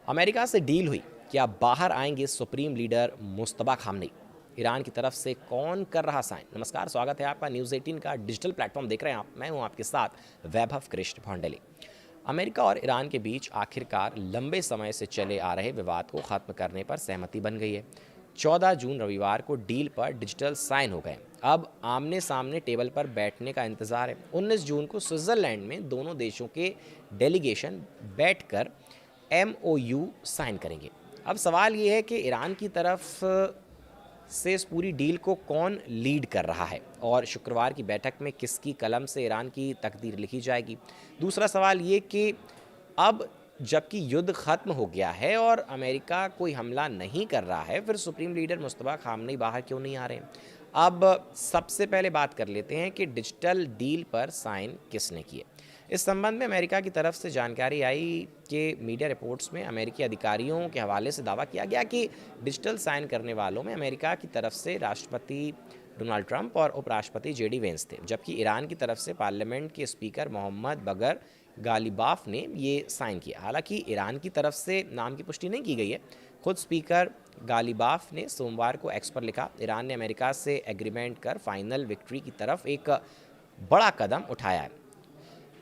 America से deal हुई, क्या बाहर आएंगे सुप्रीम लीडर मुस्तबा खामनेई? ईरान की तरफ से कौन कर रहा साइन? नमस्कार, स्वागत है आपका न्यूज़ 18 का डिजिटल प्लेटफॉर्म देख रहे हैं आप। मैं हूं आपके साथ वैभव कृष्ण भौंडले। अमेरिका और ईरान के बीच आखिरकार लंबे समय से चले आ रहे विवाद को खत्म करने पर सहमति बन गई है। 14 जून रविवार को डील पर डिजिटल साइन हो गए। अब आमने सामने टेबल पर बैठने का इंतजार है। 19 जून को स्विट्जरलैंड में दोनों देशों के डेलीगेशन बैठकर MOU साइन करेंगे। अब सवाल ये है कि ईरान की तरफ से इस पूरी डील को कौन लीड कर रहा है और शुक्रवार की बैठक में किसकी कलम से ईरान की तकदीर लिखी जाएगी। दूसरा सवाल ये कि अब जबकि युद्ध खत्म हो गया है और अमेरिका कोई हमला नहीं कर रहा है, फिर सुप्रीम लीडर मुस्तफा खामनेई बाहर क्यों नहीं आ रहे हैं? अब सबसे पहले बात कर लेते हैं कि डिजिटल डील पर साइन किसने किए। इस संबंध में अमेरिका की तरफ से जानकारी आई कि मीडिया रिपोर्ट्स में अमेरिकी अधिकारियों के हवाले से दावा किया गया कि डिजिटल साइन करने वालों में अमेरिका की तरफ से राष्ट्रपति डोनाल्ड ट्रंप और उपराष्ट्रपति JD वेंस थे, जबकि ईरान की तरफ से पार्लियामेंट के स्पीकर मोहम्मद बगर गालिबाफ ने ये साइन किया। हालांकि ईरान की तरफ से नाम की पुष्टि नहीं की गई है। खुद स्पीकर गालिबाफ ने सोमवार को एक्स पर लिखा, ईरान ने अमेरिका से एग्रीमेंट कर फाइनल विक्ट्री की तरफ एक बड़ा कदम उठाया है।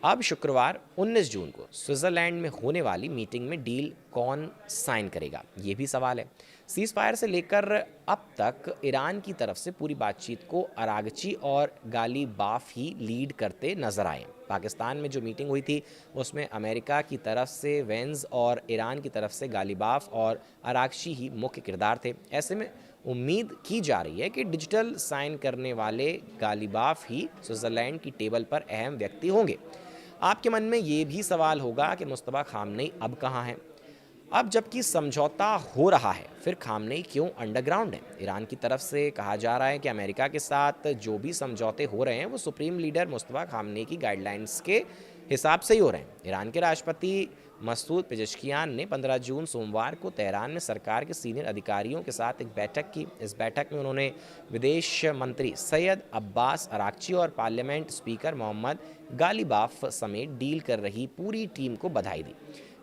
अब शुक्रवार 19 जून को स्विट्जरलैंड में होने वाली मीटिंग में डील कौन साइन करेगा, ये भी सवाल है। सीज फायर से लेकर अब तक ईरान की तरफ से पूरी बातचीत को अरागची और गालिबाफ ही लीड करते नजर आए। पाकिस्तान में जो मीटिंग हुई थी उसमें अमेरिका की तरफ से वेंस और ईरान की तरफ से गालिबाफ और अरागची ही मुख्य किरदार थे। ऐसे में उम्मीद की जा रही है कि डिजिटल साइन करने वाले गालिबाफ ही स्विट्जरलैंड की टेबल पर अहम व्यक्ति होंगे। आपके मन में ये भी सवाल होगा कि मुस्तफा खामनेई अब कहाँ हैं? अब जबकि समझौता हो रहा है, फिर खामनेई क्यों अंडरग्राउंड है? ईरान की तरफ से कहा जा रहा है कि अमेरिका के साथ जो भी समझौते हो रहे हैं वो सुप्रीम लीडर मुस्तफा खामनेई की गाइडलाइंस के हिसाब से ही हो रहे हैं। ईरान के राष्ट्रपति मसूद पेजेश्कियान ने 15 जून सोमवार को तेहरान में सरकार के सीनियर अधिकारियों के साथ एक बैठक की। इस बैठक में उन्होंने विदेश मंत्री सैयद अब्बास अराक्ची और पार्लियामेंट स्पीकर मोहम्मद गालिबाफ समेत डील कर रही पूरी टीम को बधाई दी।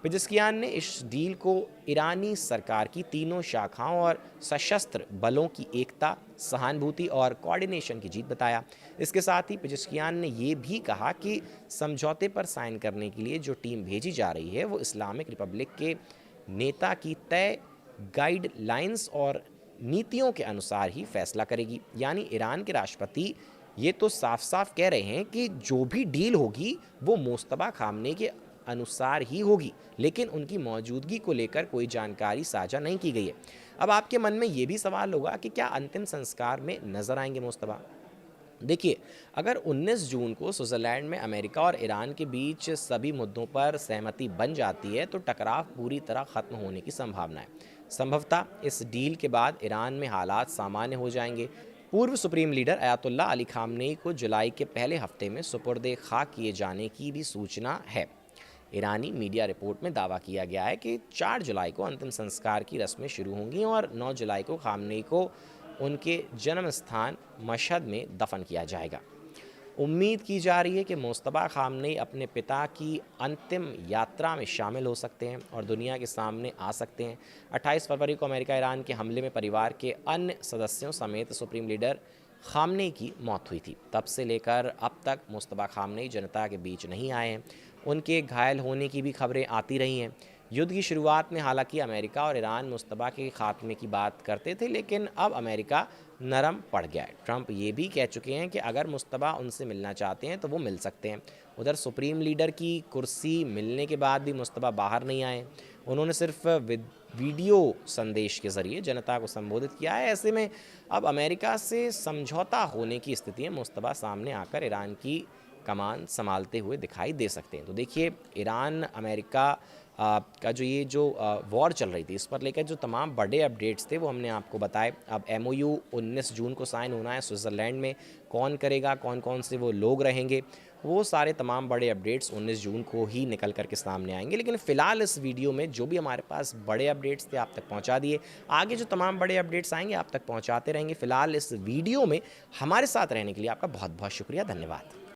पेजेश्कियान ने इस डील को ईरानी सरकार की तीनों शाखाओं और सशस्त्र बलों की एकता, सहानुभूति और कोऑर्डिनेशन की जीत बताया। इसके साथ ही पेजेश्कियान ने ये भी कहा कि समझौते पर साइन करने के लिए जो टीम भेजी जा रही है वो इस्लामिक रिपब्लिक के नेता की तय गाइडलाइंस और नीतियों के अनुसार ही फैसला करेगी। यानी ईरान के राष्ट्रपति ये तो साफ साफ कह रहे हैं कि जो भी डील होगी वो मुस्तफा खामनेई के अनुसार ही होगी, लेकिन उनकी मौजूदगी को लेकर कोई जानकारी साझा नहीं की गई है। अब आपके मन में ये भी सवाल होगा कि क्या अंतिम संस्कार में नजर आएंगे मुस्तफा? देखिए, अगर 19 जून को स्विट्जरलैंड में अमेरिका और ईरान के बीच सभी मुद्दों पर सहमति बन जाती है तो टकराव पूरी तरह खत्म होने की संभावना है। संभवतः इस डील के बाद ईरान में हालात सामान्य हो जाएंगे। पूर्व supreme leader Ayatollah Ali Khamenei को जुलाई के पहले हफ्ते में सुपुर्द खाक किए जाने की भी सूचना है। ईरानी मीडिया रिपोर्ट में दावा किया गया है कि 4 जुलाई को अंतिम संस्कार की रस्में शुरू होंगी और 9 जुलाई को खामनेई को उनके जन्म स्थान मशहद में दफन किया जाएगा। उम्मीद की जा रही है कि मुस्तफा खामनेई अपने पिता की अंतिम यात्रा में शामिल हो सकते हैं और दुनिया के सामने आ सकते हैं। 28 फरवरी को अमेरिका ईरान के हमले में परिवार के अन्य सदस्यों समेत सुप्रीम लीडर खामनेई की मौत हुई थी। तब से लेकर अब तक मुस्तफा खामनेई जनता के बीच नहीं आए हैं। उनके घायल होने की भी खबरें आती रही हैं। युद्ध की शुरुआत में हालांकि अमेरिका और ईरान मुस्तफा के खात्मे की बात करते थे, लेकिन अब अमेरिका नरम पड़ गया है। ट्रंप ये भी कह चुके हैं कि अगर मुस्तफा उनसे मिलना चाहते हैं तो वो मिल सकते हैं। उधर सुप्रीम लीडर की कुर्सी मिलने के बाद भी मुस्तफा बाहर नहीं आए। उन्होंने सिर्फ वीडियो संदेश के जरिए जनता को संबोधित किया है। ऐसे में अब अमेरिका से समझौता होने की स्थिति में मुस्तफा सामने आकर ईरान की कमान संभालते हुए दिखाई दे सकते हैं। तो देखिए, ईरान अमेरिका का जो वॉर चल रही थी, इस पर लेकर जो तमाम बड़े अपडेट्स थे वो हमने आपको बताए। अब MOU 19 जून को साइन होना है स्विट्ज़रलैंड में। कौन करेगा, कौन कौन से वो लोग रहेंगे, वो सारे तमाम बड़े अपडेट्स 19 जून को ही निकल करके सामने आएंगे। लेकिन फ़िलहाल इस वीडियो में जो भी हमारे पास बड़े अपडेट्स थे आप तक पहुंचा दिए। आगे जो तमाम बड़े अपडेट्स आएंगे आप तक पहुंचाते रहेंगे। फ़िलहाल इस वीडियो में हमारे साथ रहने के लिए आपका बहुत बहुत शुक्रिया, धन्यवाद।